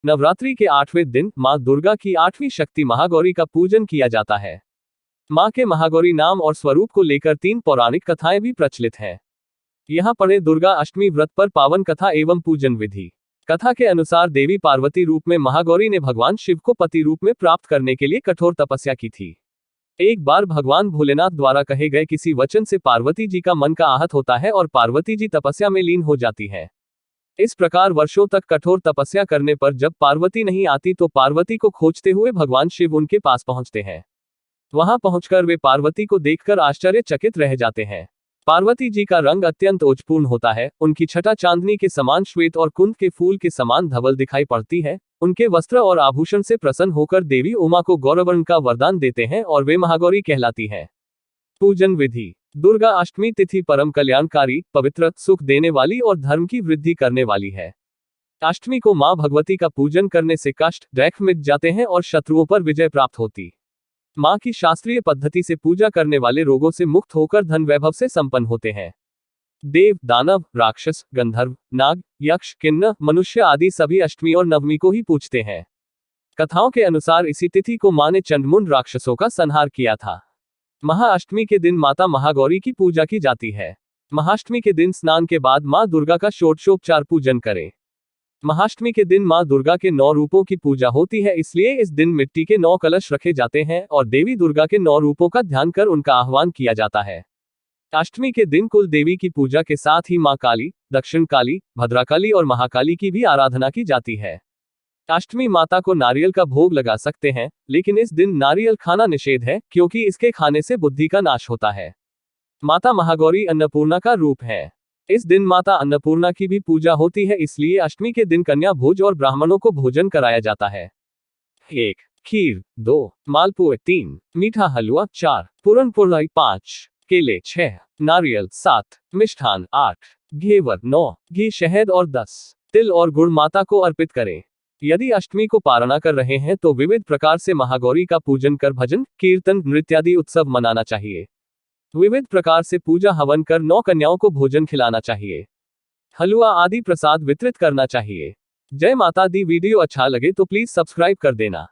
नवरात्रि के 8वें दिन माँ दुर्गा की 8वीं शक्ति महागौरी का पूजन किया जाता है। माँ के महागौरी नाम और स्वरूप को लेकर 3 पौराणिक कथाएं भी प्रचलित हैं। यहाँ पढ़े दुर्गा अष्टमी व्रत पर पावन कथा एवं पूजन विधि। कथा के अनुसार देवी पार्वती रूप में महागौरी ने भगवान शिव को पति रूप में प्राप्त करने के लिए कठोर तपस्या की थी। एक बार भगवान भोलेनाथ द्वारा कहे गए किसी वचन से पार्वती जी का मन का आहत होता है और पार्वती जी तपस्या में लीन हो जाती है। इस प्रकार वर्षों तक कठोर तपस्या करने पर जब पार्वती नहीं आती तो पार्वती को खोजते हुए भगवान शिव उनके पास पहुंचते हैं। वहां पहुंचकर वे पार्वती को देखकर आश्चर्यचकित रह जाते हैं। पार्वती जी का रंग अत्यंत ओजपूर्ण होता है। उनकी छटा चांदनी के समान श्वेत और कुंद के फूल के समान धवल दिखाई पड़ती है। उनके वस्त्र और आभूषण से प्रसन्न होकर देवी उमा को गौरवर्ण का वरदान देते हैं और वे महागौरी कहलाती हैं। पूजन विधि। दुर्गा अष्टमी तिथि परम कल्याणकारी, पवित्र, सुख देने वाली और धर्म की वृद्धि करने वाली है। अष्टमी को मां भगवती का पूजन करने से कष्ट दैख मिट जाते हैं और शत्रुओं पर विजय प्राप्त होती। मां की शास्त्रीय पद्धति से पूजा करने वाले रोगों से मुक्त होकर धन वैभव से संपन्न होते हैं। देव, दानव, राक्षस, गंधर्व, नाग, यक्ष, किन्नर, मनुष्य आदि सभी अष्टमी और नवमी को ही पूजते हैं। कथाओं के अनुसार इसी तिथि को मां ने चंडमुंड राक्षसों का संहार किया था। महाअष्टमी के दिन माता महागौरी की पूजा की जाती है। महाअष्टमी के दिन स्नान के बाद मां दुर्गा का षोडशोपचार पूजन करें। महाअष्टमी के दिन मां दुर्गा के 9 रूपों की पूजा होती है, इसलिए इस दिन मिट्टी के 9 कलश रखे जाते हैं और देवी दुर्गा के 9 रूपों का ध्यान कर उनका आह्वान किया जाता है। अष्टमी के दिन कुल देवी की पूजा के साथ ही मां काली, दक्षिण काली, भद्राकाली और महाकाली की भी आराधना की जाती है। अष्टमी माता को नारियल का भोग लगा सकते हैं, लेकिन इस दिन नारियल खाना निषेध है क्योंकि इसके खाने से बुद्धि का नाश होता है। माता महागौरी अन्नपूर्णा का रूप है। इस दिन माता अन्नपूर्णा की भी पूजा होती है, इसलिए अष्टमी के दिन कन्या भोज और ब्राह्मणों को भोजन कराया जाता है। 1. खीर 2. मालपुए 3. मीठा हलवा 4. पूरन पुलाई 5. केले 6. नारियल 7. मिष्ठान 8. घेवर 9. घी, शहद और 10. तिल और गुड़ माता को अर्पित करें। यदि अष्टमी को पारणा कर रहे हैं तो विविध प्रकार से महागौरी का पूजन कर भजन, कीर्तन, नृत्य आदि उत्सव मनाना चाहिए। विविध प्रकार से पूजा हवन कर 9 कन्याओं को भोजन खिलाना चाहिए। हलवा आदि प्रसाद वितरित करना चाहिए। जय माता दी। वीडियो अच्छा लगे तो प्लीज सब्सक्राइब कर देना।